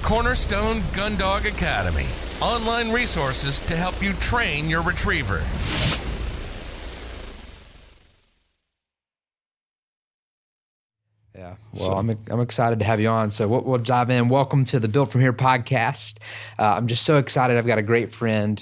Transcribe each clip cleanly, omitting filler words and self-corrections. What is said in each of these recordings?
Cornerstone Gundog Academy. Online resources to help you train your retriever. Yeah, well, I'm excited to have you on. So we'll dive in. Welcome to the Build From Here podcast. I'm just so excited. I've got a great friend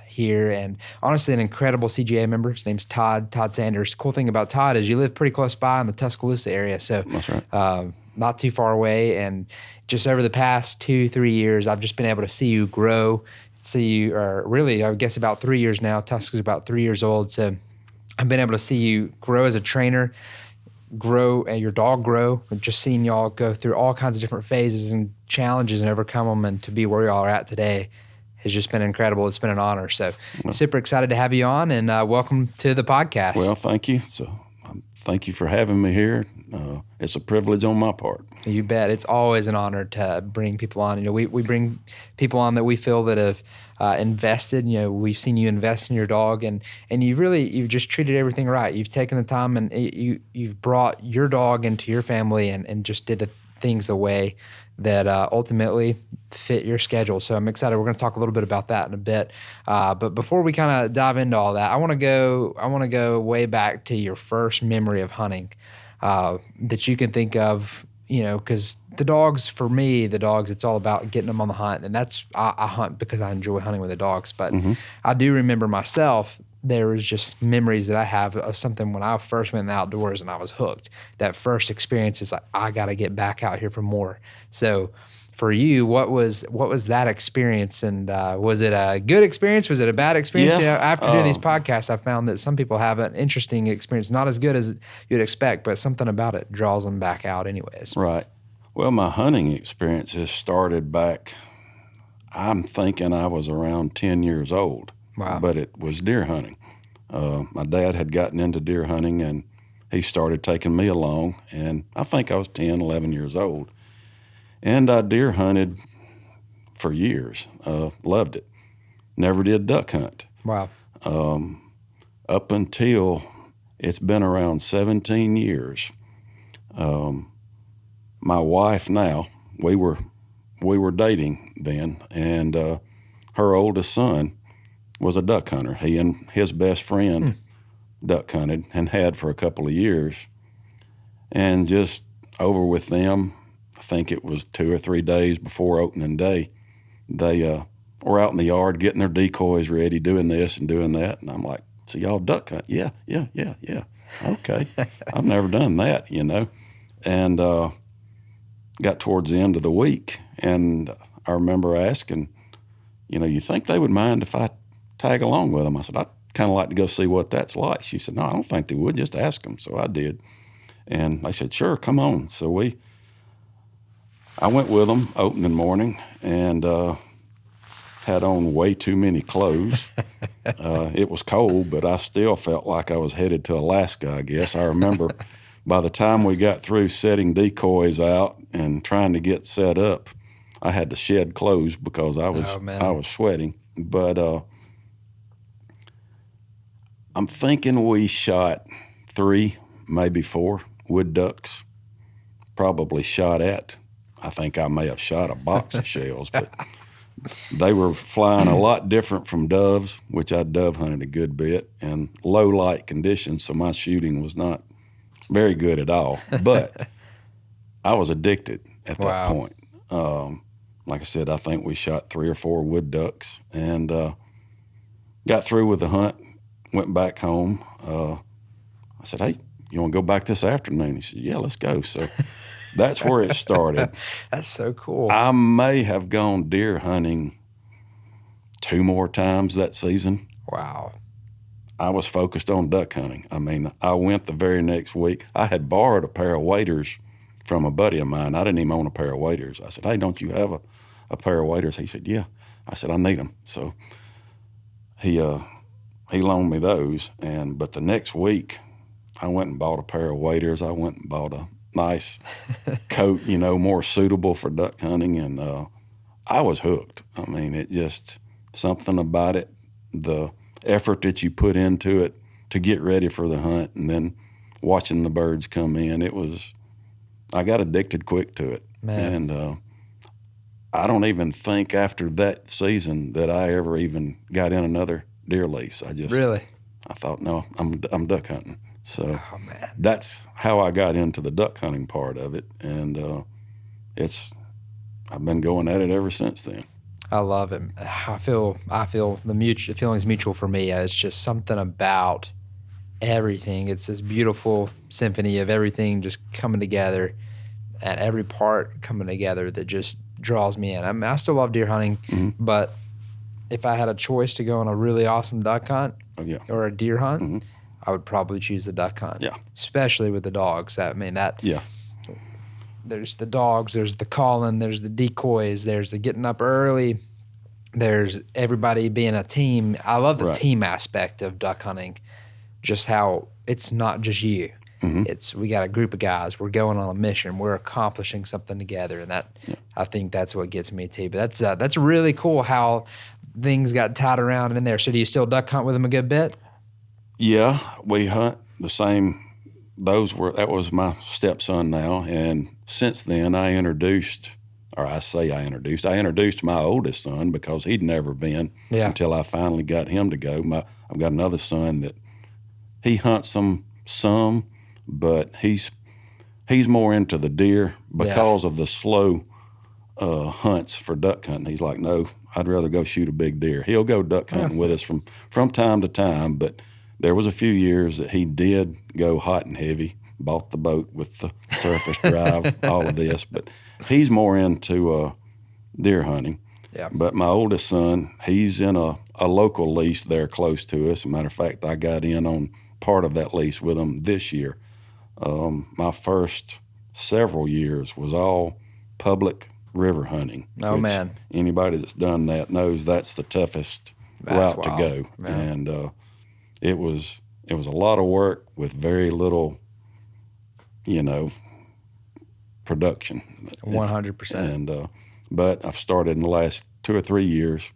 here, and honestly, an incredible CGA member. His name's Todd Sanders. The cool thing about Todd is you live pretty close by in the Tuscaloosa area, so that's right. Not too far away. And just over the past 2-3 years, I've just been able to see you grow. Or really, I guess about 3 years now. Tusk is about 3 years old, so I've been able to see you grow as a trainer, grow and your dog grow, and just seeing y'all go through all kinds of different phases and challenges and overcome them, and to be where y'all are at today has just been incredible. It's been an honor. So super excited to have you on, and welcome to the podcast. Well, thank you. So thank you for having me here. It's a privilege on my part. You bet. It's always an honor to bring people on. You know, we bring people on that we feel that have invested. You know, we've seen you invest in your dog, and you've just treated everything right. You've taken the time, and you've brought your dog into your family, and just did the things the way that ultimately fit your schedule. So I'm excited. We're going to talk a little bit about that in a bit. But before we kind of dive into all that, I want to go way back to your first memory of hunting that you can think of. You know, because for me, it's all about getting them on the hunt. And I hunt because I enjoy hunting with the dogs. But I do remember myself, there was just memories that I have of something when I first went in the outdoors and I was hooked. That first experience is like, I got to get back out here for more. So for you, what was that experience? And was it a good experience? Was it a bad experience? Yeah. You know, after doing these podcasts, I found that some people have an interesting experience, not as good as you'd expect, but something about it draws them back out anyways. Right. Well, my hunting experience has started back, I'm thinking I was around 10 years old. Wow. But it was deer hunting. My dad had gotten into deer hunting, and he started taking me along, and I think I was 10, 11 years old. And I deer hunted for years, loved it. Never did duck hunt. Wow. Up until it's been around 17 years. My wife now, we were dating then, and her oldest son was a duck hunter. He and his best friend duck hunted and had for a couple of years. And just over with them, I think it was 2 or 3 days before opening day, they were out in the yard getting their decoys ready, doing this and doing that. And I'm like, so y'all duck hunt? Yeah. Okay. I've never done that, you know. And got towards the end of the week, and I remember asking, you know, you think they would mind if I tag along with them? I said, I'd kind of like to go see what that's like. She said, no, I don't think they would. Just ask them. So I did. And they said, sure, come on. So I went with them opening morning, and had on way too many clothes. It was cold, but I still felt like I was headed to Alaska, I guess. I remember by the time we got through setting decoys out and trying to get set up, I had to shed clothes because I was sweating. But I'm thinking we shot 3, maybe 4 wood ducks. Probably shot at, I think I may have shot a box of shells, but they were flying a lot different from doves, which I dove hunted a good bit, and low light conditions, so my shooting was not very good at all. But I was addicted at that point. Like I said, I think we shot 3 or 4 wood ducks, and got through with the hunt, went back home. I said, hey, you want to go back this afternoon? He said, yeah, let's go. So that's where it started. That's so cool. I may have gone deer hunting 2 more times that season. Wow. I was focused on duck hunting. I mean, I went the very next week. I had borrowed a pair of waders from a buddy of mine. I didn't even own a pair of waders. I said, hey, don't you have a pair of waders? He said, yeah. I said, I need them. So he loaned me those. But the next week, I went and bought a pair of waders. I went and bought a nice coat, you know, more suitable for duck hunting. And I was hooked. I mean, it just, something about it, the effort that you put into it to get ready for the hunt, and then watching the birds come in, I got addicted quick to it. Man. And I don't even think after that season that I ever even got in another deer lease. Really? I thought, no, I'm duck hunting. So Oh man, that's how I got into the duck hunting part of it, and I've been going at it ever since then. I love it. I feel the feeling's mutual for me. It's just something about everything. It's this beautiful symphony of everything just coming together, and every part coming together that just draws me in. I still love deer hunting, but if I had a choice to go on a really awesome duck hunt or a deer hunt, I would probably choose the duck hunt. Yeah. Especially with the dogs. Yeah. There's the dogs, there's the calling, there's the decoys, there's the getting up early, there's everybody being a team. I love the team aspect of duck hunting, just how it's not just you. It's we got a group of guys, we're going on a mission, we're accomplishing something together, and I think that's what gets me too. But that's really cool how things got tied around in there. So do you still duck hunt with them a good bit? Yeah, we hunt the same. That was my stepson now, and since then I introduced my oldest son because he'd never been until I finally got him to go. I've got another son that he hunts some, but he's more into the deer because of the slow hunts for duck hunting. He's like, no, I'd rather go shoot a big deer. He'll go duck hunting with us from time to time, but there was a few years that he did go hot and heavy, bought the boat with the surface drive, all of this, but he's more into deer hunting. Yeah. But my oldest son, he's in a local lease there close to us. As a matter of fact, I got in on part of that lease with him this year. My first several years was all public river hunting. Oh, man. Anybody that's done that knows that's the toughest route to go. Yeah. And it was a lot of work with very little, production. 100%. And but I've started in the last 2 or 3 years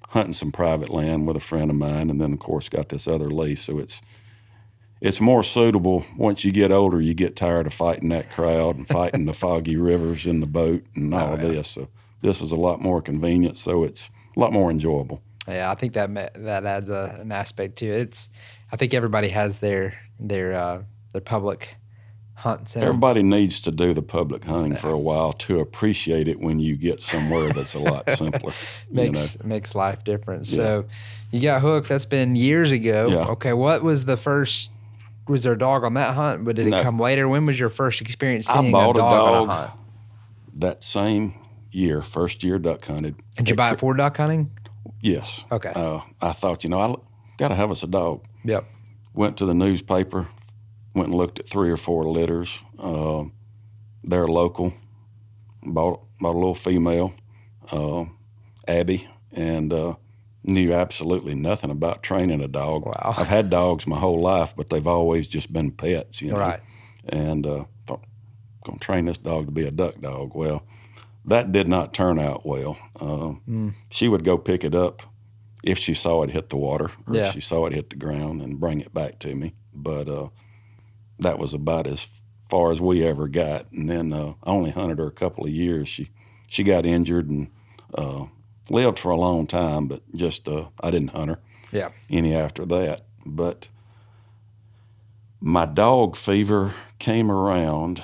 hunting some private land with a friend of mine, and then of course got this other lease. So it's more suitable. Once you get older, you get tired of fighting that crowd and fighting the foggy rivers in the boat and all of this. So this is a lot more convenient. So it's a lot more enjoyable. Yeah, I think that adds an aspect to it. I think everybody has their public hunts. Everybody needs to do the public hunting for a while to appreciate it when you get somewhere that's a lot simpler. Makes life different. Yeah. So you got hooked. That's been years ago. Yeah. Okay, what was the first? Was there a dog on that hunt? But did it come later? When was your first experience seeing a dog on a hunt? That same year, first year duck hunted. Did you buy it for duck hunting? Yes. Okay. I thought, I got to have us a dog. Yep. Went to the newspaper, went and looked at 3 or 4 litters. They're local. Bought a little female, Abby, and knew absolutely nothing about training a dog. Wow. I've had dogs my whole life, but they've always just been pets, Right. And thought, going to train this dog to be a duck dog. Well, that did not turn out well. She would go pick it up if she saw it hit the water or if she saw it hit the ground and bring it back to me. But that was about as far as we ever got. And then I only hunted her a couple of years. She got injured and lived for a long time, but just I didn't hunt her any after that. But my dog fever came around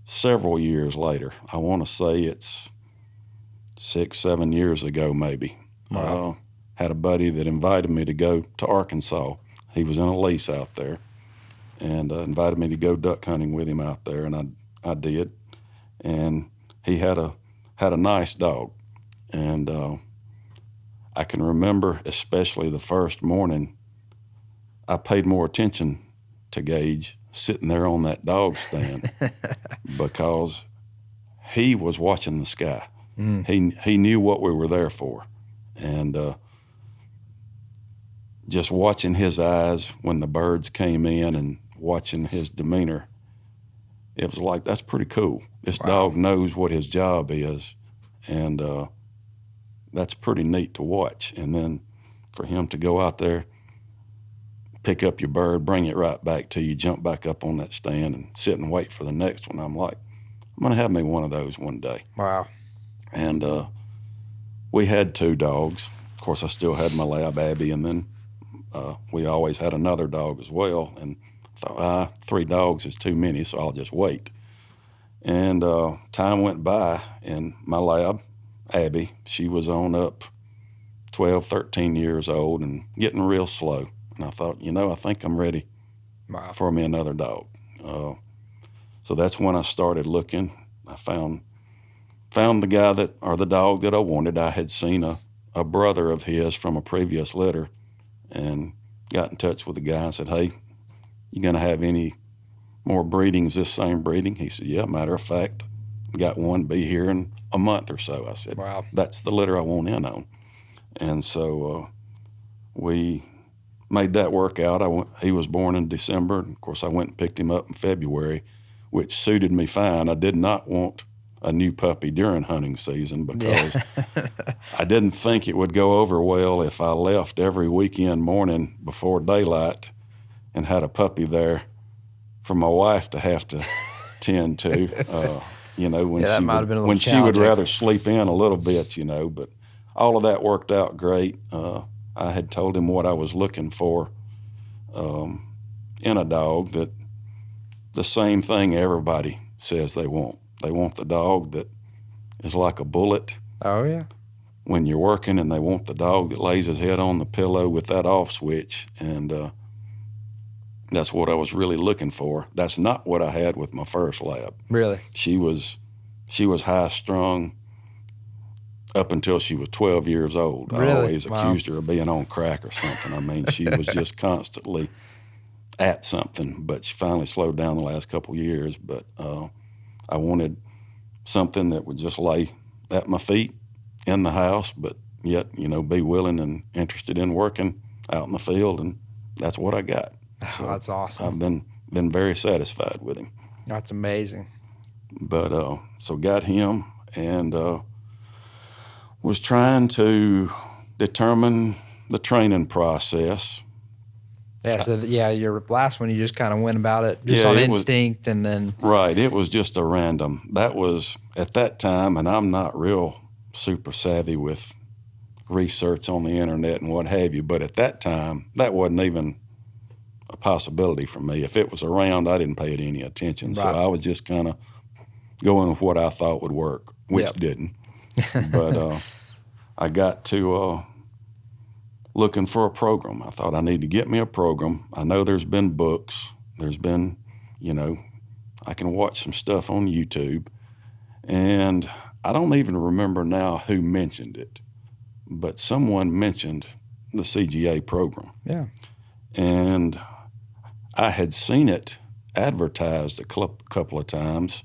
several years later. I want to say it's 6-7 years ago maybe. Wow. Had a buddy that invited me to go to Arkansas. He was in a lease out there and invited me to go duck hunting with him out there, and I did. And he had a nice dog. And I can remember especially the first morning, I paid more attention to Gage sitting there on that dog stand because he was watching the sky. He knew what we were there for. And just watching his eyes when the birds came in and watching his demeanor, it was like, that's pretty cool. This dog knows what his job is, and that's pretty neat to watch. And then for him to go out there, pick up your bird, bring it right back to you, jump back up on that stand and sit and wait for the next one. I'm like, I'm going to have me one of those one day. Wow. And we had 2 dogs. Of course, I still had my lab, Abby, and then we always had another dog as well. And I thought, 3 dogs is too many, so I'll just wait. And time went by, and my lab, Abby, she was on up 12, 13 years old and getting real slow. And I thought, I think I'm ready for me another dog. So that's when I started looking. I found the guy the dog that I wanted. I had seen a brother of his from a previous litter and got in touch with the guy and said, hey, you going to have any more breedings this same breeding? He said, yeah, matter of fact, got one be here in a month or so. I said, wow, that's the litter I want in on. And so we made that work out. He was born in December. Of course, I went and picked him up in February, which suited me fine. I did not want a new puppy during hunting season because I didn't think it would go over well if I left every weekend morning before daylight and had a puppy there for my wife to have to tend to. When she would rather sleep in a little bit, but all of that worked out great. I had told him what I was looking for in a dog, that the same thing everybody says they want. They want the dog that is like a bullet. Oh, yeah. When you're working, and they want the dog that lays his head on the pillow with that off switch. And that's what I was really looking for. That's not what I had with my first lab. Really? She was high strung up until she was 12 years old. Really? I always accused her of being on crack or something. I mean, she was just constantly at something, but she finally slowed down the last couple of years. But I wanted something that would just lay at my feet in the house, but yet, be willing and interested in working out in the field, and that's what I got. So that's awesome. I've been very satisfied with him. That's amazing. But so got him, and was trying to determine the training process. Yeah, so your last one, you just kind of went about it just on instinct, and then... Right, it was just a random. That was, at that time, and I'm not real super savvy with research on the internet and what have you, but at that time, that wasn't even a possibility for me. If it was around, I didn't pay it any attention. Right. So I was just kind of going with what I thought would work, which didn't. But I got to... looking for a program. I thought I need to get me a program. I know there's been books. There's been, I can watch some stuff on YouTube. And I don't even remember now who mentioned it, but someone mentioned the CGA program. Yeah. And I had seen it advertised a couple of times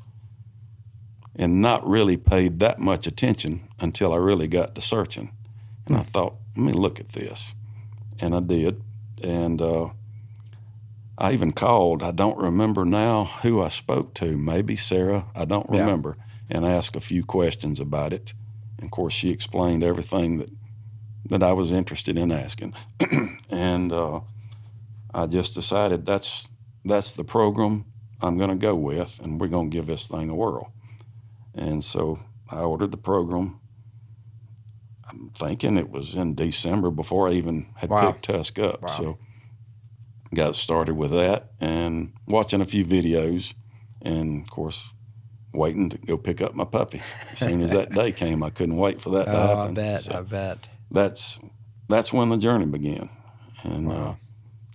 and not really paid that much attention until I really got to searching. And I thought, let me look at this. And I did. And I even called, I don't remember now who I spoke to, maybe Sarah, I don't remember, and asked a few questions about it. And of course, she explained everything that I was interested in asking. And I just decided that's the program I'm going to go with, and we're going to give this thing a whirl. And so I ordered the program. I'm thinking it was in December before I even had picked Tusk up. Wow. So got started with that and watching a few videos, and of course waiting to go pick up my puppy. As soon as that day came, I couldn't wait for that to happen. I bet. That's when the journey began. And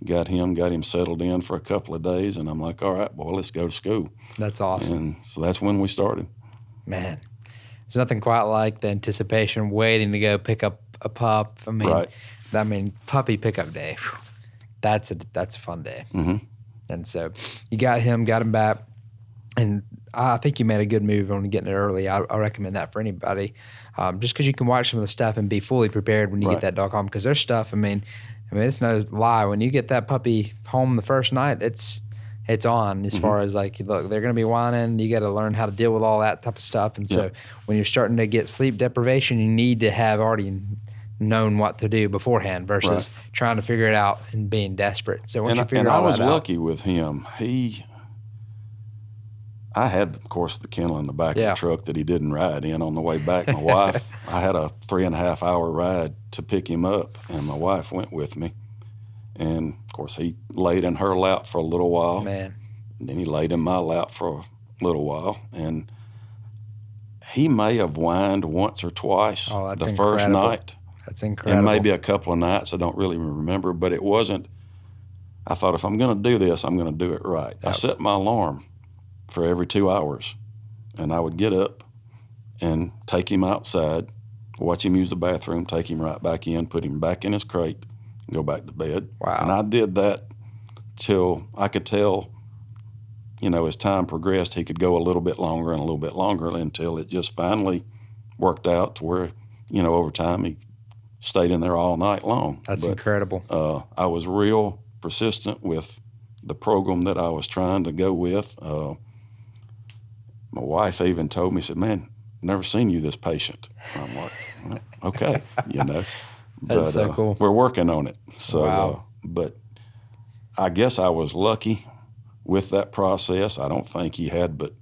got him settled in for a couple of days, and I'm like, all right, boy, let's go to school. That's awesome. And so that's when we started. Man, there's nothing quite like the anticipation, waiting to go pick up a pup. I mean, puppy pickup day. Whew, that's a fun day. Mm-hmm. And so you got him back, and I think you made a good move on getting it early. I recommend that for anybody, just because you can watch some of the stuff and be fully prepared when you get that dog home. Because there's stuff. I mean, it's no lie. When you get that puppy home the first night, it's on as far as like, look, they're going to be whining. You got to learn how to deal with all that type of stuff. And so when you're starting to get sleep deprivation, you need to have already known what to do beforehand versus trying to figure it out and being desperate. So once you figure all that out. And I was lucky with him. I had, of course, the kennel in the back of Yeah. the truck that he didn't ride in on the way back. My wife, I had a 3.5 hour ride to pick him up, and my wife went with me. And, of course, he laid in her lap for a little while. Man. And then he laid in my lap for a little while. And he may have whined once or twice that's the first incredible. night. That's incredible. And maybe a couple of nights. I don't really remember, but it wasn't. I thought, if I'm going to do this, I'm going to do it right. Yep. I set my alarm for every 2 hours, and I would get up and take him outside, watch him use the bathroom, take him right back in, put him back in his crate, and go back to bed. Wow. And I did that till I could tell, as time progressed, he could go a little bit longer and a little bit longer until it just finally worked out to where, over time he stayed in there all night long. That's incredible. I was real persistent with the program that I was trying to go with. My wife even told me, said, "Man, never seen you this patient." I'm like, well, okay, That's so cool. We're working on it. So, Wow. But I guess I was lucky with that process. I don't think he had but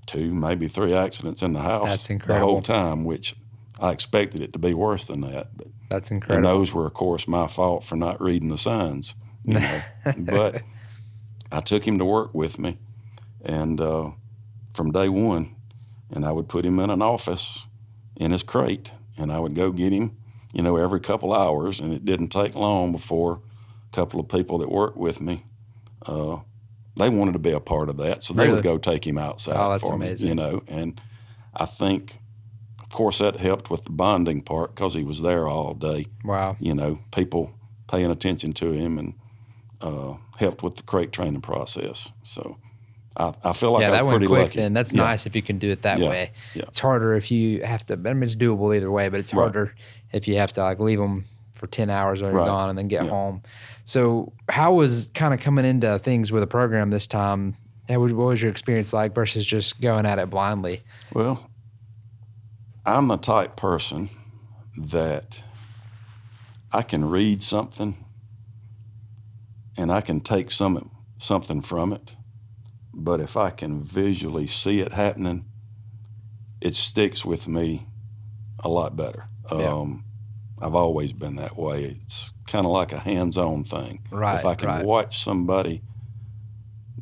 2, maybe 3 accidents in the house. That's the incredible. whole time, which I expected it to be worse than that. But, That's and incredible. those were, of course, my fault for not reading the signs. But I took him to work with me, and from day one, and I would put him in an office in his crate, and I would go get him, every couple hours, and it didn't take long before a couple of people that worked with me, they wanted to be a part of that, so they Really? would go take him outside that's for amazing. me, and I think, of course, that helped with the bonding part because he was there all day. Wow. People paying attention to him, and helped with the crate training process. So I feel like I that was went pretty quick lucky. then. That's nice if you can do it that way. Yeah. It's harder if you have to, it's doable either way, but it's Right. harder if you have to leave them for 10 hours while you're Right. gone and then get Yeah. home. So how was kind of coming into things with a program this time? What was your experience like versus just going at it blindly? Well, I'm the type person that I can read something and I can take something from it, but if I can visually see it happening, it sticks with me a lot better. I've always been that way. It's kind of like a hands-on thing. Right, If I can right. watch somebody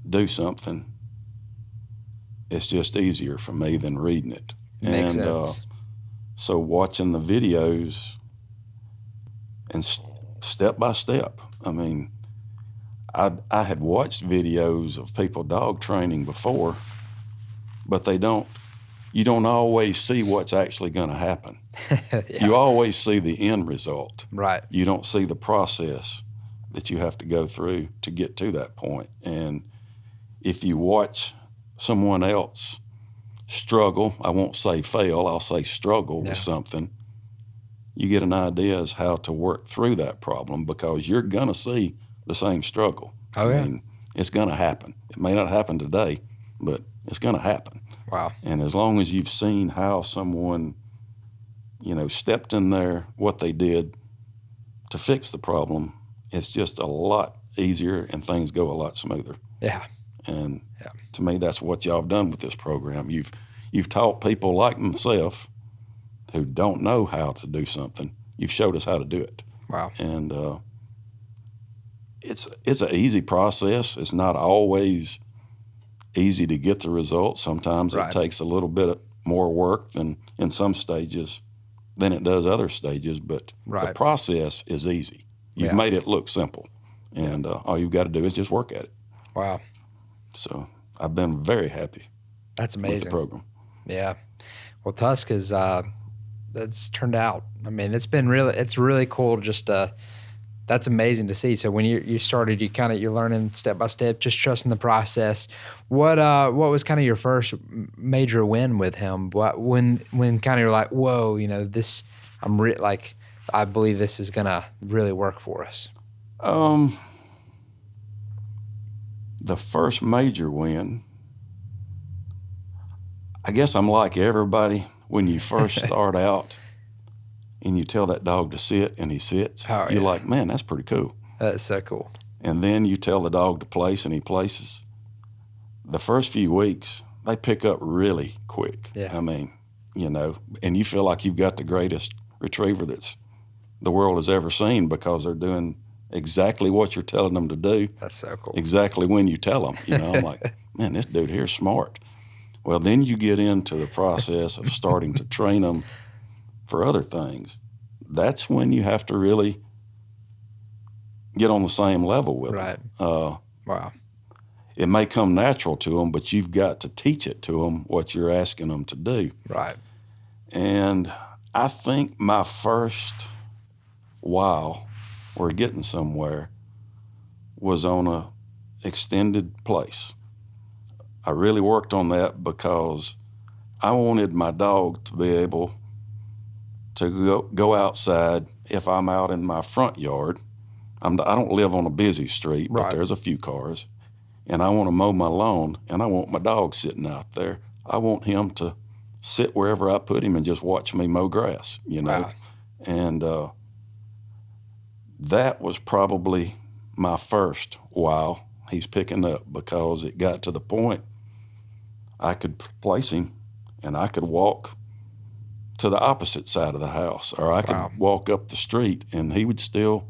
do something, it's just easier for me than reading it. Makes sense. So watching the videos and step by step, I mean, I had watched videos of people dog training before, but you don't always see what's actually going to happen. Yeah. You always see the end result. Right. You don't see the process that you have to go through to get to that point. And if you watch someone else struggle, I won't say fail, I'll say struggle with something, you get an idea as how to work through that problem because you're going to see the same struggle. Oh, yeah. It's going to happen. It may not happen today, but it's going to happen. Wow. And as long as you've seen how someone, stepped in there, what they did to fix the problem, it's just a lot easier and things go a lot smoother. Yeah. And to me, that's what y'all have done with this program. You've taught people like myself who don't know how to do something. You've showed us how to do it. Wow. And it's an easy process. It's not always easy to get the results. Sometimes Right. it takes a little bit more work than in some stages than it does other stages, but the Right. process is easy. You've made it look simple, and all you've got to do is just work at it. Wow. So I've been very happy That's with amazing. the program. Yeah. Well, Tusk is, that's turned out. I mean, it's really cool. Just, that's amazing to see. So when you started, you're learning step by step, just trusting the process. What was kind of your first major win with him? When kind of you're like, whoa, I believe this is gonna really work for us. The first major win, I guess I'm like everybody. When you first start out and you tell that dog to sit and he sits, you're like, man, that's pretty cool. That's so cool. And then you tell the dog to place and he places. the first few weeks, they pick up really quick. Yeah. I mean, and you feel like you've got the greatest retriever that's the world has ever seen because they're doing exactly what you're telling them to do. That's so cool. Exactly when you tell them. I'm like, man, this dude here's smart. Well, then you get into the process of starting to train them for other things. That's when you have to really get on the same level with Right. them. Wow. It may come natural to them, but you've got to teach it to them what you're asking them to do. Right. And I think my first while we're getting somewhere was on a extended place. I really worked on that because I wanted my dog to be able to go outside if I'm out in my front yard. I don't live on a busy street, but Right. there's a few cars. And I want to mow my lawn, and I want my dog sitting out there. I want him to sit wherever I put him and just watch me mow grass, Wow. And that was probably my first while he's picking up, because it got to the point I could place him and I could walk to the opposite side of the house, or I could Wow. walk up the street and he would still.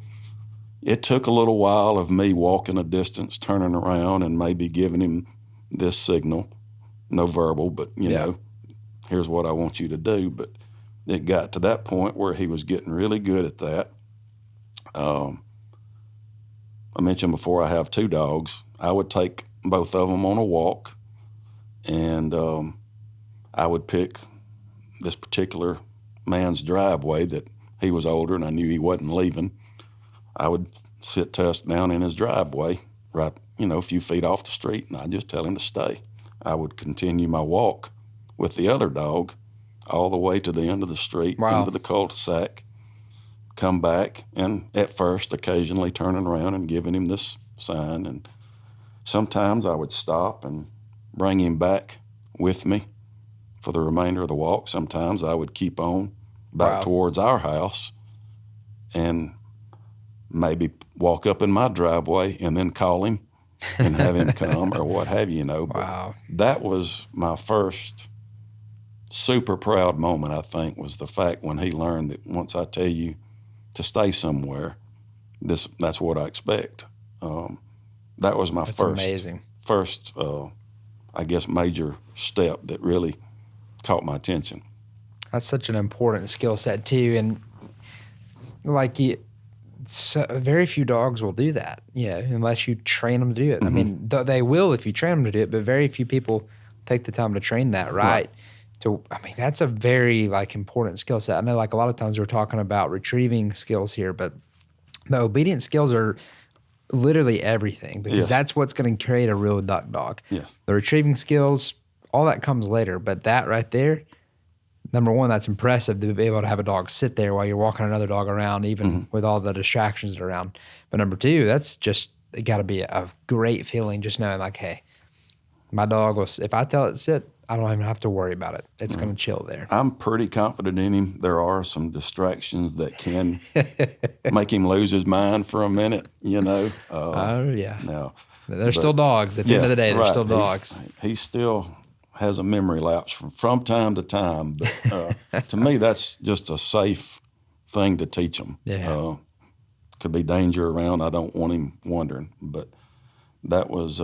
It took a little while of me walking a distance, turning around, and maybe giving him this signal, no verbal, but, here's what I want you to do. But it got to that point where he was getting really good at that. I mentioned before I have 2 dogs. I would take both of them on a walk, and I would pick this particular man's driveway that he was older and I knew he wasn't leaving. I would sit Tusk down in his driveway, right, a few feet off the street, and I'd just tell him to stay. I would continue my walk with the other dog all the way to the end of the street, Wow. into the cul-de-sac, come back, and at first occasionally turning around and giving him this sign. And sometimes I would stop and bring him back with me for the remainder of the walk. Sometimes I would keep on back Wow. towards our house and maybe walk up in my driveway and then call him and have him come or what have you, But Wow. that was my first super proud moment, I think, was the fact when he learned that once I tell you to stay somewhere, that's what I expect. That was my That's amazing. first, I guess, major step that really caught my attention. That's such an important skill set too, and very few dogs will do that, unless you train them to do it. Mm-hmm. I mean, they will if you train them to do it, but very few people take the time to train that right. That's a very important skill set. I know a lot of times we're talking about retrieving skills here, but the obedience skills are literally everything, because Yes. that's what's going to create a real duck dog. Yes. The retrieving skills, all that comes later, but that right there, number one, that's impressive to be able to have a dog sit there while you're walking another dog around, even with all the distractions around. But number two, that's just, it got to be a great feeling just knowing hey, my dog if I tell it to sit, I don't even have to worry about it. It's going to chill there. I'm pretty confident in him. There are some distractions that can make him lose his mind for a minute, Oh, yeah. Now, They're still dogs. At the end of the day, they're right. still dogs. He still has a memory lapse from time to time. But to me, that's just a safe thing to teach him. Yeah. Could be danger around. I don't want him wandering. But that was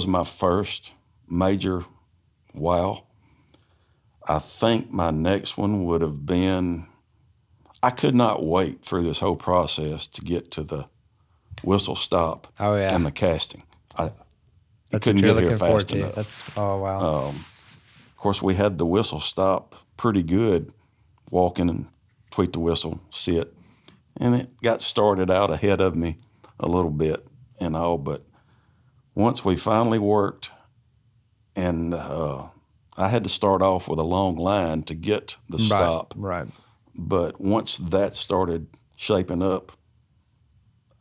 my first major wow. I think my next one would have been, I could not wait through this whole process to get to the whistle stop and the casting. I couldn't get here fast enough. Oh, wow. Of course, we had the whistle stop pretty good, walking and tweak the whistle, sit. And it got started out ahead of me a little bit and all, but once we finally worked, and I had to start off with a long line to get the stop. Right. But once that started shaping up,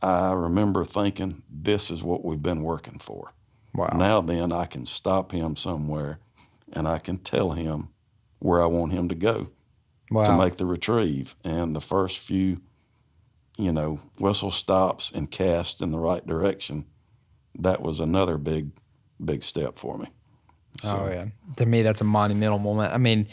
I remember thinking, this is what we've been working for. Wow. Now then, I can stop him somewhere, and I can tell him where I want him to go to make the retrieve. And the first few, whistle stops and cast in the right direction, that was another big big step for me. So, Oh yeah, to me that's a monumental moment. I mean,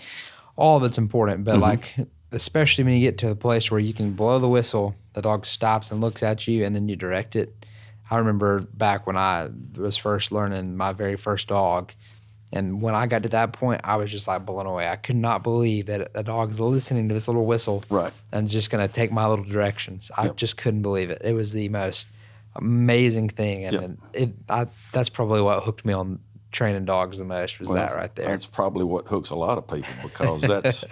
all of it's important, but like especially when you get to the place where you can blow the whistle, the dog stops and looks at you, and then you direct it. I remember back when I was first learning my very first dog, and when I got to that point, I was just like blown away. I could not believe that a dog's listening to this little whistle, right, and just gonna take my little directions. I just couldn't believe it. It was the most amazing thing, and that's probably what hooked me on training dogs the most was that right there. That's probably what hooks a lot of people, because that's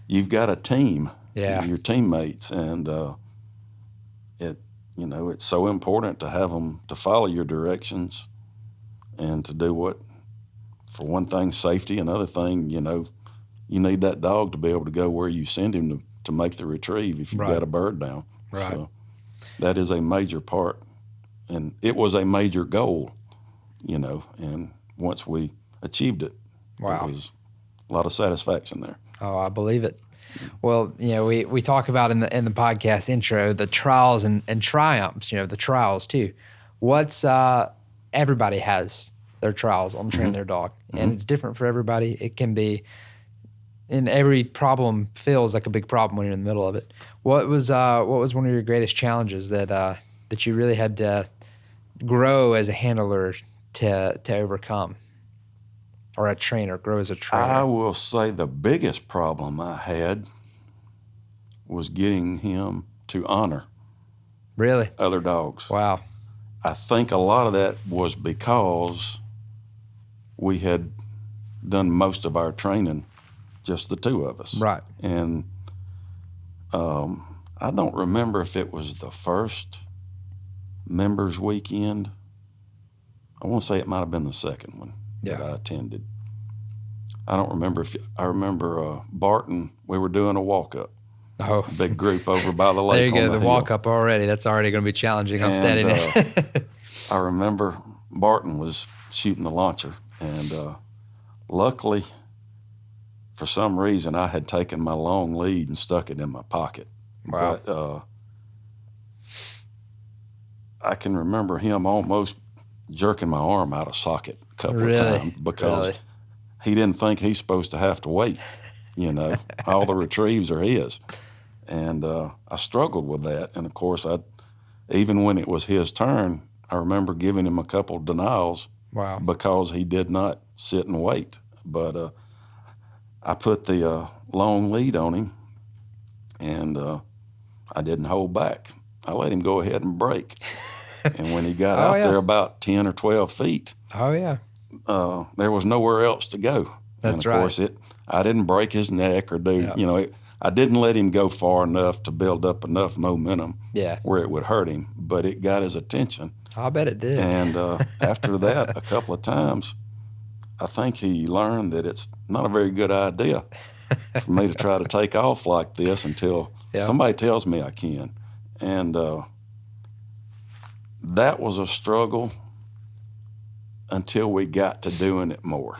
you've got a team, your teammates, and it's so important to have them to follow your directions and to do what, for one thing, safety. Another thing, you need that dog to be able to go where you send him to make the retrieve if you've got a bird down. Right. So that is a major part, and it was a major goal, and once we achieved it, wow, there was a lot of satisfaction there. Oh, I believe it. Well, we talk about in the podcast intro the trials and triumphs. The trials too. What's everybody has their trials on training their dog, and it's different for everybody. It can be, and every problem feels like a big problem when you're in the middle of it. What was one of your greatest challenges that you really had to grow as a handler to overcome, or a trainer, grow as a trainer? I will say the biggest problem I had was getting him to honor really other dogs. Wow. I think a lot of that was because we had done most of our training, just the two of us. Right. And I don't remember if it was the first members weekend. I want to say it might have been the second one that I attended. I don't remember I remember Barton, we were doing a walk-up. Oh. Big group over by the lake. There you go, the the walk-up already. That's already going to be challenging on steadiness. I remember Barton was shooting the launcher, and luckily, for some reason, I had taken my long lead and stuck it in my pocket. Wow. But I can remember him almost jerking my arm out of socket a couple of times because he didn't think he's supposed to have to wait. All the retrieves are his. And I struggled with that. And, of course, even when it was his turn, I remember giving him a couple of denials because he did not sit and wait. But I put the long lead on him, and I didn't hold back. I let him go ahead and break. And when he got out there about 10 or 12 feet, there was nowhere else to go. That's and of course, I didn't break his neck or I didn't let him go far enough to build up enough momentum where it would hurt him, but it got his attention. I bet it did. And after that, a couple of times, I think he learned that it's not a very good idea for me to try to take off like this until somebody tells me I can. And that was a struggle until we got to doing it more.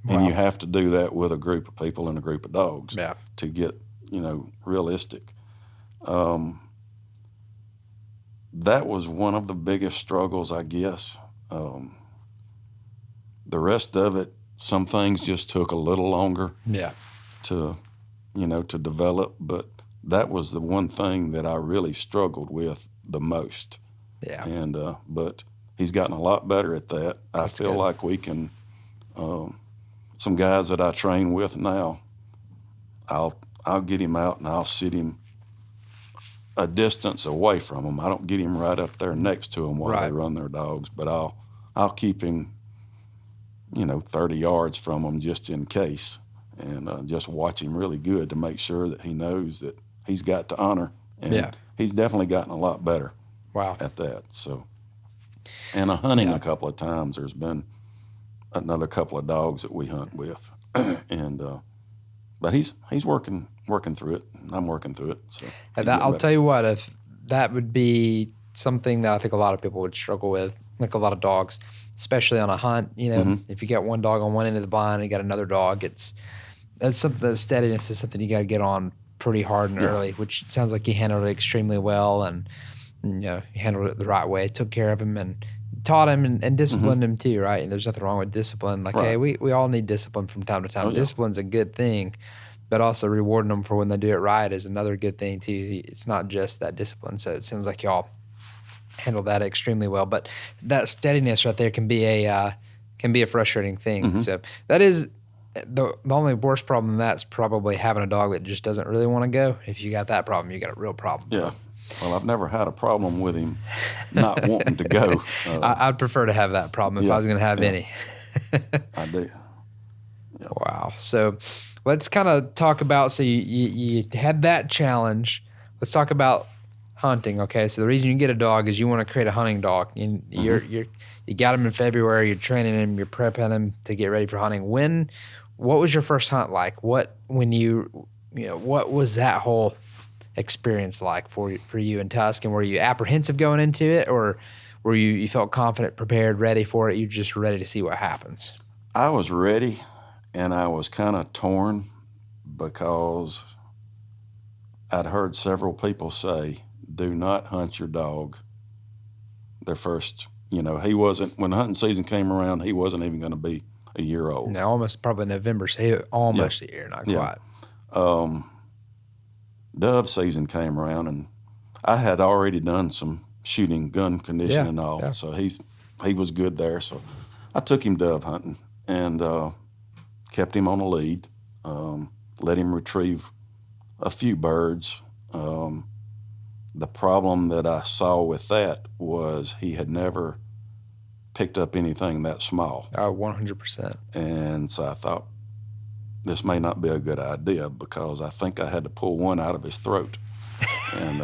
And you have to do that with a group of people and a group of dogs to get, realistic. That was one of the biggest struggles, I guess. The rest of it, some things just took a little longer to develop, but that was the one thing that I really struggled with the most. Yeah. And but he's gotten a lot better at that. I feel like we can. Some guys that I train with now, I'll get him out and I'll sit him a distance away from him. I don't get him right up there next to him while they run their dogs, but I'll keep him, 30 yards from him just in case, and just watch him really good to make sure that he knows that he's got to honor. And he's definitely gotten a lot better at that. So, and hunting a couple of times, there's been another couple of dogs that we hunt with, and but he's working through it. I'm working through it. So I'll tell you what, if that would be something that I think a lot of people would struggle with, like a lot of dogs, especially on a hunt. If you got one dog on one end of the blind and you got another dog, that's something. The steadiness is something you got to get on pretty hard and early, which sounds like you handled it extremely well, and you handled it the right way, took care of him, and taught him and disciplined him too, right? And there's nothing wrong with discipline. Like, Right. hey, we all need discipline from time to time. Oh, yeah. Discipline's a good thing, but also rewarding them for when they do it right is another good thing too. It's not just that discipline. So it seems like y'all handle that extremely well. But that steadiness right there can be a frustrating thing. So that is the only worst problem in that's probably having a dog that just doesn't really want to go. If you got that problem, you got a real problem. Yeah. Well, I've never had a problem with him not wanting to go. I'd prefer to have that problem if I was going to have any. I do. Yeah. Wow. So let's kind of talk about, so you had that challenge. Let's talk about hunting. Okay. So the reason you get a dog is you want to create a hunting dog. You got him in February, you're training him, you're prepping him to get ready for hunting. What was your first hunt like? What was that whole experience like for you in Tusk? And were you apprehensive going into it, or were you felt confident, prepared, ready for it? You just ready to see what happens? I was ready, and I was kind of torn because I'd heard several people say, do not hunt your dog their first, he wasn't, when the hunting season came around, he wasn't even going to be a year old. No, almost probably November, so almost a year, not quite. Dove season came around, and I had already done some shooting, gun conditioning and all, so he was good there. So I took him dove hunting and kept him on a lead, let him retrieve a few birds. The problem that I saw with that was he had never picked up anything that small. 100%. And so I thought, this may not be a good idea, because I think I had to pull one out of his throat. And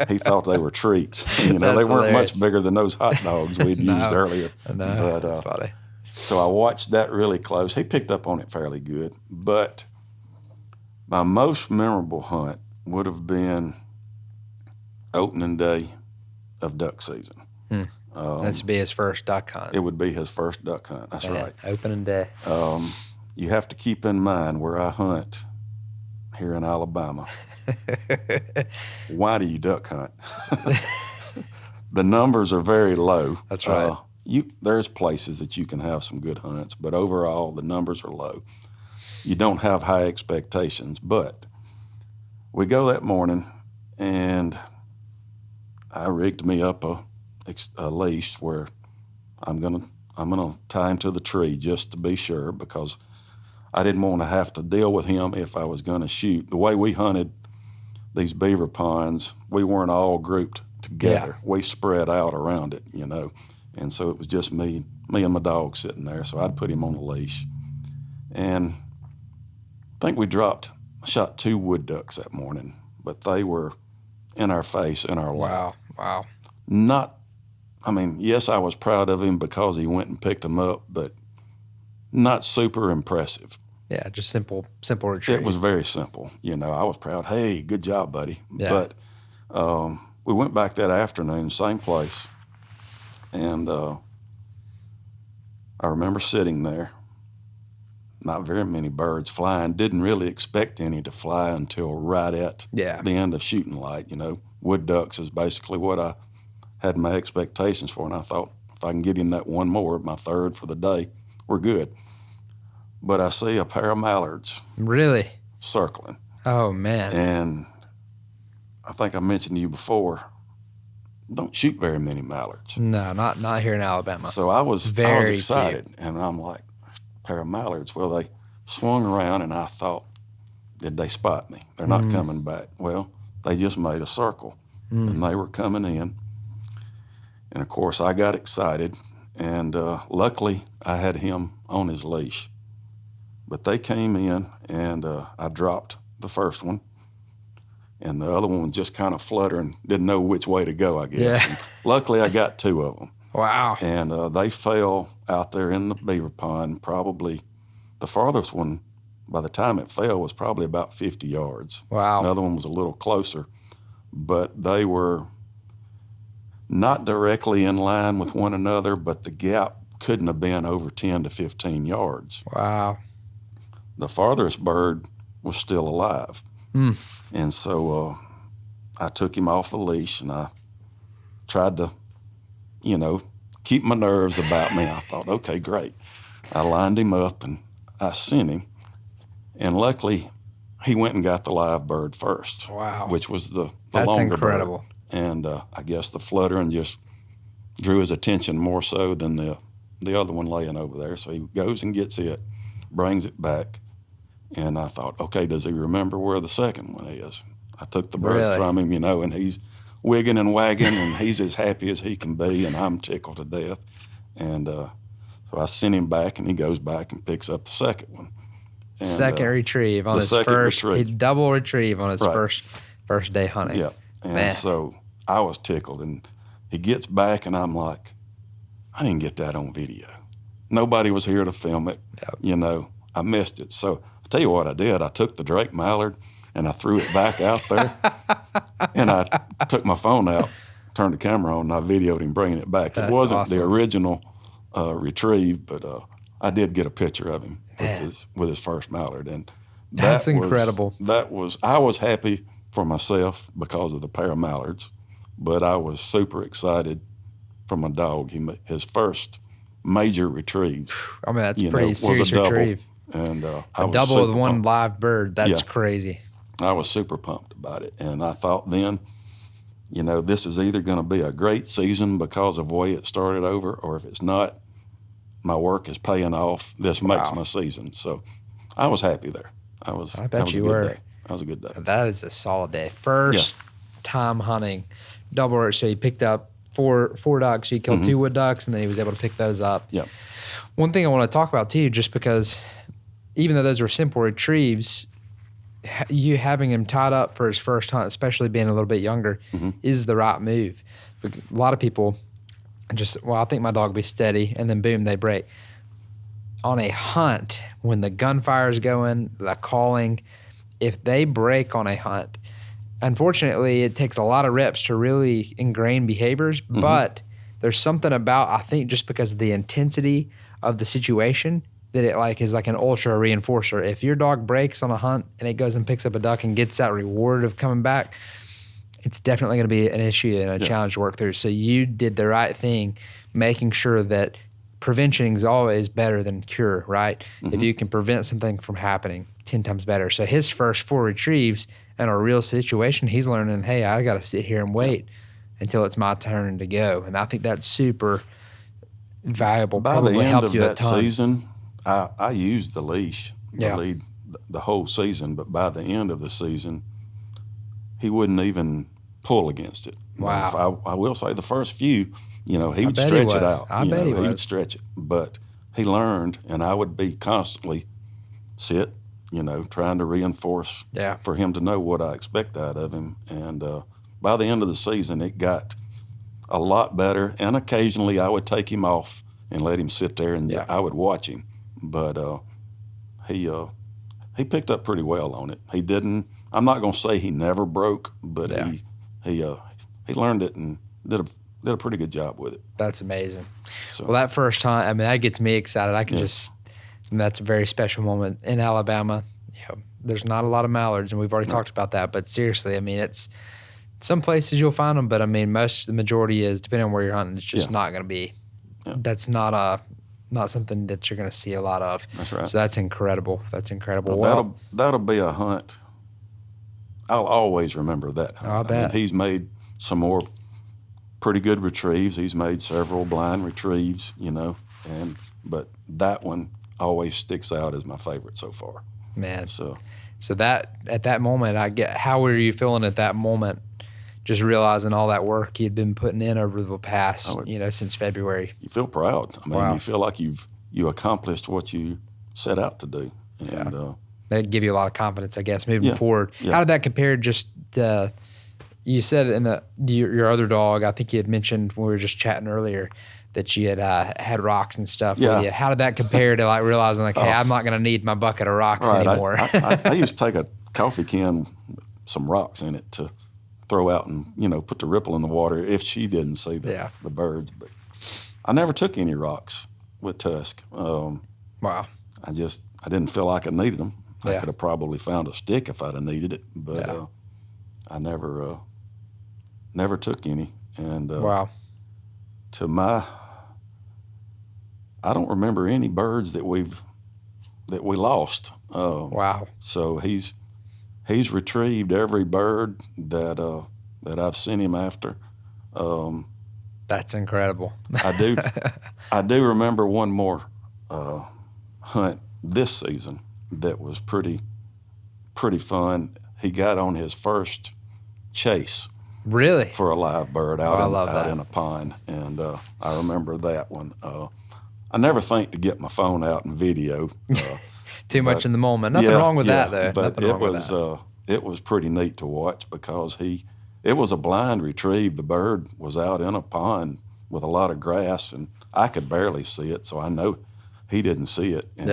he thought they were treats. They weren't hilarious. much bigger than those hot dogs we'd used earlier. No, but, that's funny. So I watched that really close. He picked up on it fairly good. But my most memorable hunt would have been opening day of duck season. That should be his first duck hunt. It would be his first duck hunt. That's right. Opening day. You have to keep in mind where I hunt here in Alabama. Why do you duck hunt? The numbers are very low. That's right. There's places that you can have some good hunts, but overall the numbers are low. You don't have high expectations. But we go that morning, and I rigged me up a leash where I'm gonna tie him to the tree just to be sure, because I didn't want to have to deal with him if I was going to shoot. The way we hunted these beaver ponds, we weren't all grouped together. Yeah. We spread out around it, and so it was just me and my dog sitting there. So I'd put him on a leash, and I think we shot 2 wood ducks that morning, but they were in our face, in our lap. Wow. Yes, I was proud of him because he went and picked them up, but not super impressive. Yeah, just simple retrieve. It was very simple. I was proud. Hey, good job, buddy. Yeah. But we went back that afternoon, same place, and I remember sitting there, not very many birds flying. Didn't really expect any to fly until right at the end of shooting light. Wood ducks is basically what I had my expectations for, and I thought, if I can get him that one more, my third for the day, we're good. But I see a pair of mallards. Really? Circling. Oh, man. And I think I mentioned to you before, don't shoot very many mallards. No, not here in Alabama. So I was excited, and I'm like, a pair of mallards. Well, they swung around, and I thought, did they spot me? They're not coming back. Well, they just made a circle, and they were coming in. And, of course, I got excited, and luckily I had him on his leash. But they came in, and I dropped the first one, and the other one was just kind of fluttering, didn't know which way to go, I guess. Yeah. Luckily, I got 2 of them. Wow. And they fell out there in the beaver pond. Probably the farthest one, by the time it fell, was probably about 50 yards. Wow. Another one was a little closer, but they were not directly in line with one another, but the gap couldn't have been over 10 to 15 yards. Wow. The farthest bird was still alive. And so I took him off the leash, and I tried to, keep my nerves about me. I thought, okay, great. I lined him up and I sent him. And luckily, he went and got the live bird first. Wow. Which was the That's longer incredible. bird. And I guess the fluttering just drew his attention more so than the other one laying over there. So he goes and gets it, brings it back. And I thought, okay, does he remember where the second one is? I took the bird from him, and he's wigging and wagging, and he's as happy as he can be, and I'm tickled to death. And so I sent him back, and he goes back and picks up the second one. And, second retrieve on his first, he double retrieve on his first day hunting. Yeah, and so I was tickled, and he gets back, and I'm like, I didn't get that on video. Nobody was here to film it. Yep. I missed it. So I'll tell you what I did. I took the Drake Mallard, and I threw it back out there, and I took my phone out, turned the camera on, and I videoed him bringing it back. It wasn't the original retrieve, but I did get a picture of him with his first mallard, and that's incredible. I was happy for myself because of the pair of mallards, but I was super excited for my dog. His first major retrieve. I mean, that's pretty serious retrieve. And a double with one live bird. That's crazy. I was super pumped about it, and I thought then, this is either going to be a great season because of the way it started over, or if it's not, my work is paying off. This makes my season. So I was happy there. I bet you were. That was a good day. That is a solid day. First time hunting double. So he picked up four ducks. So he killed 2 wood ducks, and then he was able to pick those up. Yeah. One thing I want to talk about too, just because even though those were simple retrieves, you having him tied up for his first hunt, especially being a little bit younger, is the right move. But a lot of people I think my dog will be steady, and then boom, they break. On a hunt, when the gunfire's going, the calling, if they break on a hunt, unfortunately, it takes a lot of reps to really ingrain behaviors, but there's something about, I think just because of the intensity of the situation, that it is like an ultra reinforcer. If your dog breaks on a hunt and it goes and picks up a duck and gets that reward of coming back, it's definitely going to be an issue and a challenge to work through. So you did the right thing, making sure that prevention is always better than cure, right? If you can prevent something from happening, 10 times better. So his first 4 retrieves in a real situation, he's learning, hey, I got to sit here and wait until it's my turn to go. And I think that's super valuable. By Probably the end helped of you that a ton. season, I used the leash, the lead, the whole season. But by the end of the season, he wouldn't even pull against it. Wow. I will say the first few, he would stretch it out. I bet he would stretch it. But he learned, and I would be constantly sit, trying to reinforce for him to know what I expect out of him. And by the end of the season, it got a lot better. And occasionally I would take him off and let him sit there, and I would watch him. But he picked up pretty well on it. He didn't. I'm not going to say he never broke, but he learned it and did a pretty good job with it. That's amazing. So, well, that first hunt, that gets me excited. I can that's a very special moment in Alabama. There's not a lot of mallards, and we've already talked about that. But seriously, it's some places you'll find them, but the majority is, depending on where you're hunting, it's just not going to be. Yeah. That's not something that you're going to see a lot of. That's right. So that's incredible. Well, that'll be a hunt. I'll always remember that hunt. I bet. He's made some more pretty good retrieves. He's made several blind retrieves, but that one always sticks out as my favorite so far. Man. So that at that moment, how were you feeling at that moment? Just realizing all that work you'd been putting in over the past, since February. You feel proud. You feel like you accomplished what you set out to do. And that'd give you a lot of confidence, I guess, moving forward. Yeah. How did that compare just you said in your other dog, I think you had mentioned when we were just chatting earlier, that you had had rocks and stuff with you. How did that compare to realizing hey, I'm not going to need my bucket of rocks anymore? I used to take a coffee can with some rocks in it to throw out and, put the ripple in the water if she didn't see the birds. But I never took any rocks with Tusk. Wow. I didn't feel like I needed them. I could have probably found a stick if I'd have needed it, but I never took any. And wow. To my I don't remember any birds that we lost. Wow. So he's retrieved every bird that I've sent him after. That's incredible. I do remember one more hunt this season that was pretty fun. He got on his first chase. Really? For a live bird out in a pond, and I remember that one. I never think to get my phone out and video. Too much in the moment. Nothing wrong with that, though. But it was pretty neat to watch because it was a blind retrieve. The bird was out in a pond with a lot of grass, and I could barely see it, so I know he didn't see it. And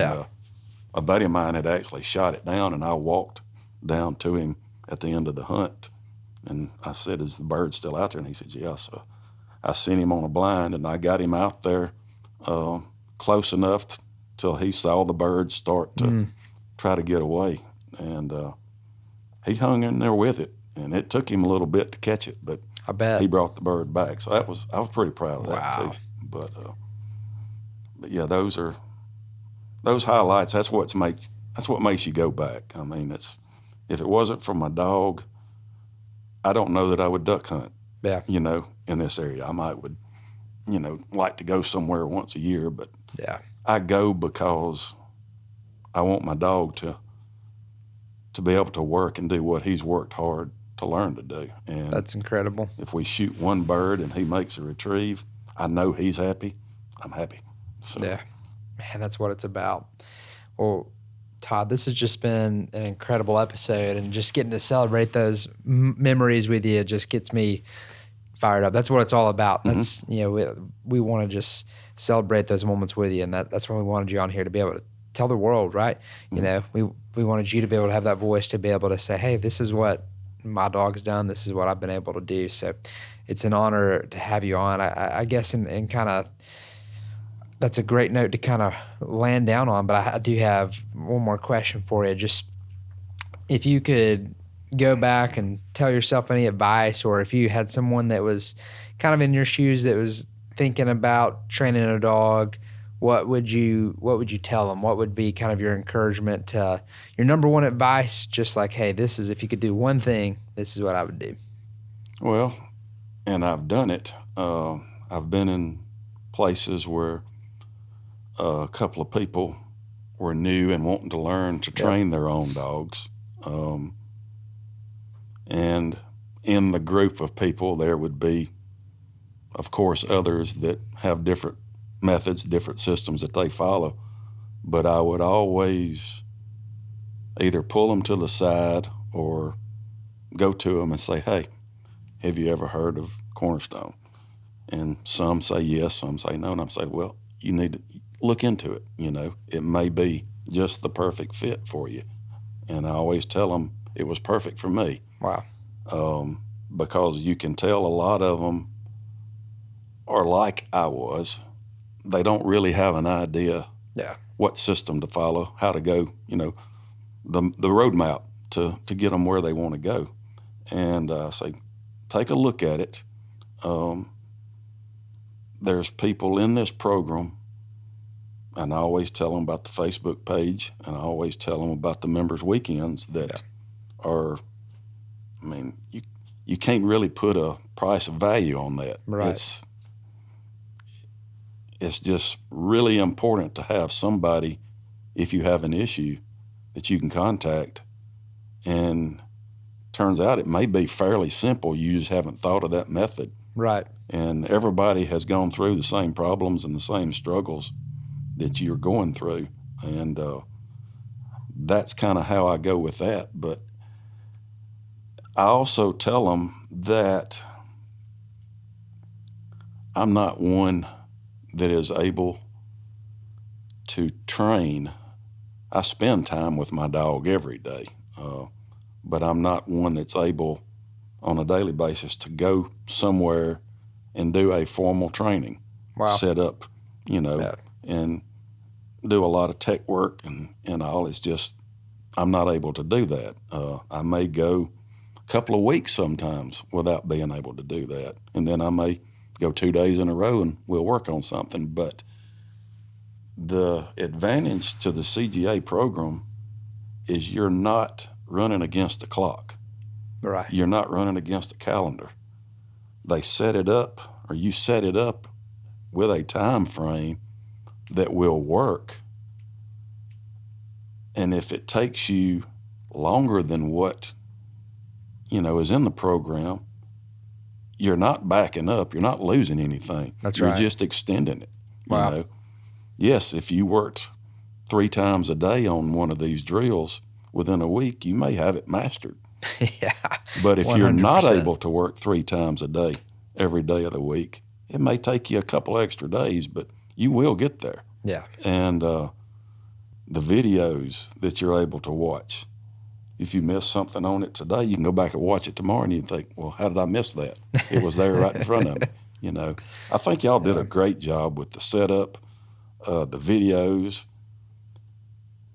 a buddy of mine had actually shot it down, and I walked down to him at the end of the hunt, and I said, "Is the bird still out there?" And he said, "Yeah." So I sent him on a blind, and I got him out there close enough till he saw the bird start to try to get away, and he hung in there with it, and it took him a little bit to catch it, but I bet he brought the bird back. So I was pretty proud of that too. But yeah, those highlights. That's what makes you go back. I mean, if it wasn't for my dog, I don't know that I would duck hunt. Yeah. In this area, I would like to go somewhere once a year, but yeah, I go because I want my dog to be able to work and do what he's worked hard to learn to do. And that's incredible. If we shoot one bird and he makes a retrieve, I know he's happy. I'm happy. So. Yeah, man, that's what it's about. Well, Todd, this has just been an incredible episode, and just getting to celebrate those memories with you just gets me fired up. That's what it's all about. That's we want to just celebrate those moments with you, and that's why we wanted you on here, to be able to tell the world, right? We wanted you to be able to have that voice, to be able to say, hey, this is what my dog's done. This is what I've been able to do. So it's an honor to have you on. I guess and kind of that's a great note to kind of land down on. But I do have one more question for you. Just if you could go back and tell yourself any advice, or if you had someone that was kind of in your shoes that was thinking about training a dog, what would you tell them? What would be kind of your encouragement, your number one advice? Just like, hey, this is, if you could do one thing, this is what I would do. Well, and I've done it. I've been in places where a couple of people were new and wanting to learn to train their own dogs. And in the group of people, there would be, of course, others that have different methods, different systems that they follow. But I would always either pull them to the side or go to them and say, hey, have you ever heard of Cornerstone? And some say yes, some say no. And I'm saying, well, you need to look into it. It may be just the perfect fit for you. And I always tell them it was perfect for me. Wow. Because you can tell a lot of them are like I was. They don't really have an idea what system to follow, how to go, the roadmap to get them where they want to go. And I say, take a look at it. There's people in this program, and I always tell them about the Facebook page, and I always tell them about the members' weekends that are, you can't really put a price of value on that. Right. It's just really important to have somebody, if you have an issue, that you can contact. And turns out it may be fairly simple. You just haven't thought of that method. Right. And everybody has gone through the same problems and the same struggles that you're going through. And that's kind of how I go with that. But I also tell them that I'm not one that is able to train. I spend time with my dog every day, but I'm not one that's able on a daily basis to go somewhere and do a formal training. Wow. Set up, and do a lot of tech work and all. It's just, I'm not able to do that. I may go a couple of weeks sometimes without being able to do that. And then I may go 2 days in a row and we'll work on something. But the advantage to the CGA program is you're not running against the clock. Right. You're not running against the calendar. They set it up, or you set it up with a time frame that will work. And if it takes you longer than what, is in the program, you're not backing up. You're not losing anything. That's You're right. just extending it. Wow. Yes, if you worked 3 times a day on one of these drills within a week, you may have it mastered. Yeah. But if you're not 100%. able to work 3 times a day, every day of the week, it may take you a couple extra days, but you will get there. Yeah. And the videos that you're able to watch, if you miss something on it today, you can go back and watch it tomorrow, and you think, well, how did I miss that? It was there right in front of me. I think y'all did a great job with the setup, the videos.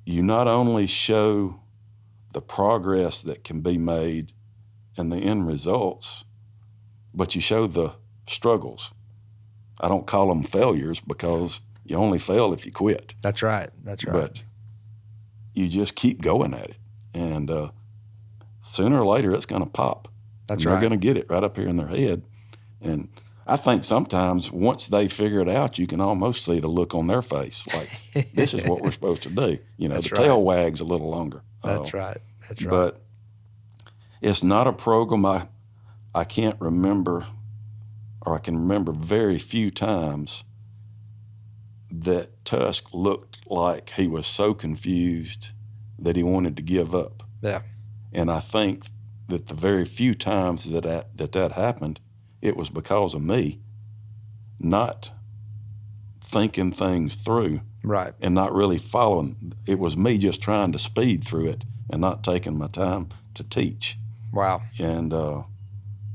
You not only show the progress that can be made and the end results, but you show the struggles. I don't call them failures because you only fail if you quit. That's right. That's right. But you just keep going at it. And sooner or later, it's going to pop. That's and right. They're going to get it right up here in their head. And I think sometimes once they figure it out, you can almost see the look on their face, like, this is what we're supposed to do. That's the right. tail wags a little longer. That's right. That's right. But it's not a program I can't remember, or I can remember very few times that Tusk looked like he was so confused that he wanted to give up. Yeah. And I think that the very few times that happened, it was because of me not thinking things through. Right. And not really following. It was me just trying to speed through it and not taking my time to teach. Wow. And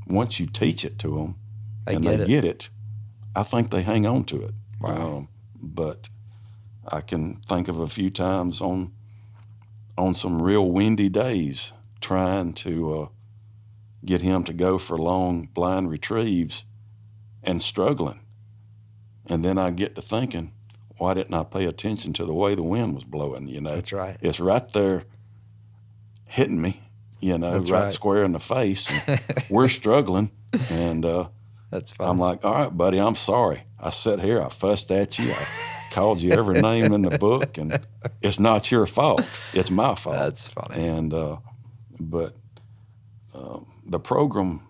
once you teach it to them They get it, I think they hang on to it. Wow. But I can think of a few times on some real windy days trying to get him to go for long blind retrieves and struggling. And then I get to thinking, why didn't I pay attention to the way the wind was blowing? That's right. It's right there hitting me, That's right right. square in the face. And we're struggling. And That's funny. I'm like, all right, buddy, I'm sorry. I sat here, I fussed at you, I called you every name in the book, and it's not your fault. It's my fault. That's funny. And but the program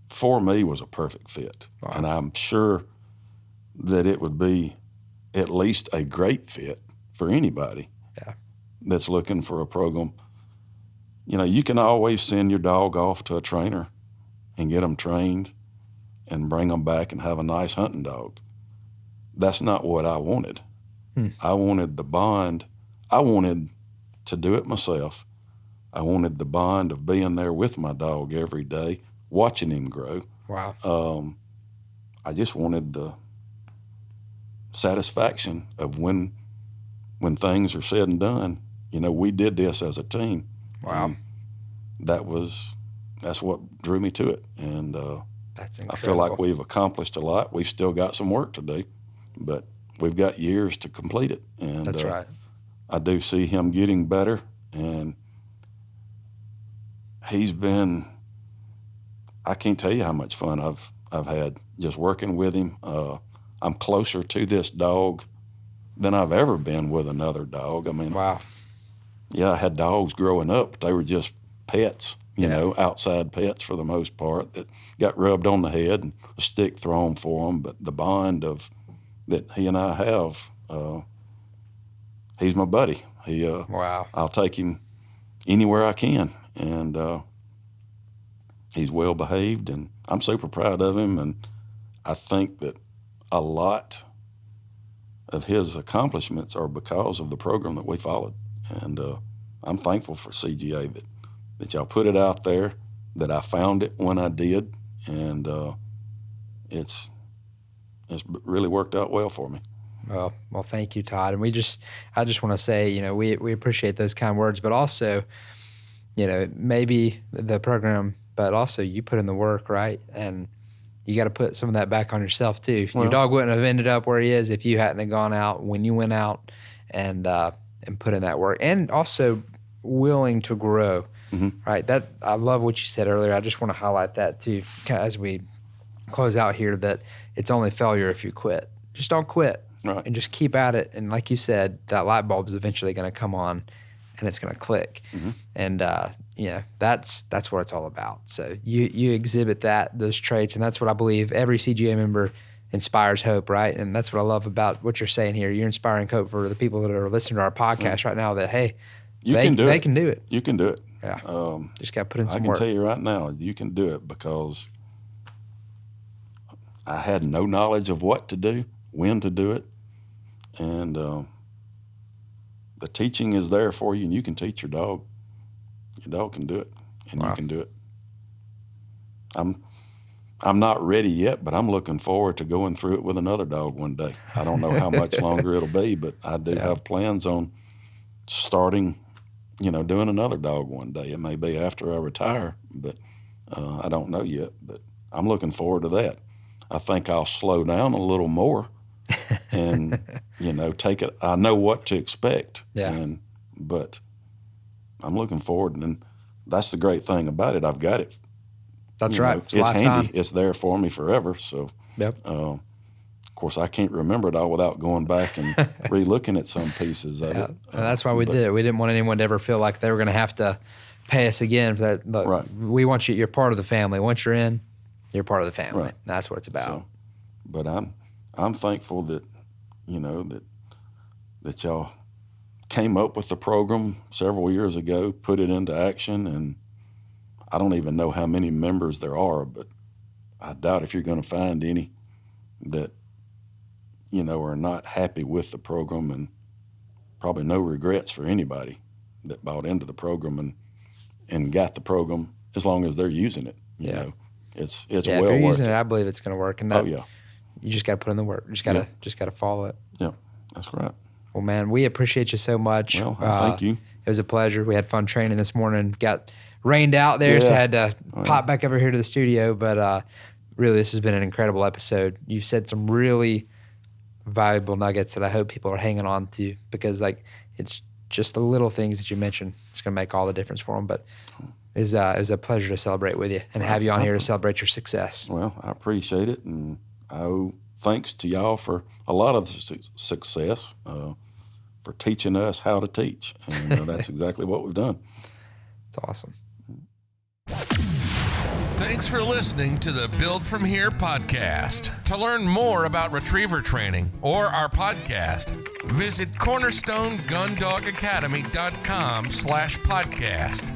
for me was a perfect fit. Wow. And I'm sure that it would be at least a great fit for anybody that's looking for a program. You can always send your dog off to a trainer and get them trained and bring them back and have a nice hunting dog. That's not what I wanted. I wanted the bond. I wanted to do it myself. I wanted the bond of being there with my dog every day, watching him grow. Wow. I just wanted the satisfaction of when things are said and done. We did this as a team. Wow. That's what drew me to it. And That's I incredible. feel like we've accomplished a lot. We've still got some work to do, but we've got years to complete it. And That's right. I do see him getting better, and I can't tell you how much fun I've had just working with him. I'm closer to this dog than I've ever been with another dog. I mean, Wow. yeah, I had dogs growing up, but they were just pets, outside pets for the most part that got rubbed on the head and a stick thrown for them. But the bond that he and I have, he's my buddy. Wow. I'll take him anywhere I can, and he's well behaved, and I'm super proud of him. And I think that a lot of his accomplishments are because of the program that we followed. And I'm thankful for CGA that y'all put it out there, that I found it when I did, and it's really worked out well for me. Well, thank you, Todd. And I just want to say, we appreciate those kind words, but also, maybe the program, but also you put in the work, right? And you got to put some of that back on yourself too. Well, your dog wouldn't have ended up where he is if you hadn't have gone out when you went out and put in that work, and also willing to grow. Right. That I love what you said earlier. I just want to highlight that too, as we close out here, that it's only failure if you quit. Just don't quit. Right. And just keep at it. And like you said, that light bulb is eventually going to come on and it's going to click. And, that's what it's all about. So you exhibit those traits. And that's what I believe every CGA member inspires hope, right? And that's what I love about what you're saying here. You're inspiring hope for the people that are listening to our podcast right now that, hey, they can do it. You can do it. Yeah. Just got to put in some work. I can tell you right now, you can do it, because I had no knowledge of what to do, when to do it. And the teaching is there for you, and you can teach your dog. Your dog can do it, and you can do it. I'm not ready yet, but I'm looking forward to going through it with another dog one day. I don't know how much longer it'll be, but I do have plans on starting, doing another dog one day. It may be after I retire, but I don't know yet. But I'm looking forward to that. I think I'll slow down a little more and, take it. I know what to expect. Yeah. But I'm looking forward, and that's the great thing about it. I've got it. That's right. It's lifetime. handy. It's there for me forever. So, of course, I can't remember it all without going back and re-looking at some pieces of it. And that's why we did it. We didn't want anyone to ever feel like they were going to have to pay us again for that. But we want you. You're part of the family. Once you're in, you're part of the family. Right. That's what it's about. So, but I'm thankful that that y'all came up with the program several years ago, put it into action, and I don't even know how many members there are, but I doubt if you're going to find any that are not happy with the program, and probably no regrets for anybody that bought into the program and got the program, as long as they're using it. You know, it's well if you're using worth it, I believe it's going to work. And you just got to put in the work. You just got to follow it. Yeah, that's right. Well, man, we appreciate you so much. Well, thank you. It was a pleasure. We had fun training this morning. Got rained out there, so I had to pop back over here to the studio. But really, this has been an incredible episode. You've said some really valuable nuggets that I hope people are hanging on to, because it's just the little things that you mentioned. It's going to make all the difference for them. But it was a pleasure to celebrate with you and have you on here to celebrate your success. Well, I appreciate it, and I owe thanks to y'all for a lot of the success, for teaching us how to teach. And that's exactly what we've done. It's awesome. Thanks for listening to the Build From Here podcast. To learn more about retriever training or our podcast, visit cornerstonegundogacademy.com/podcast.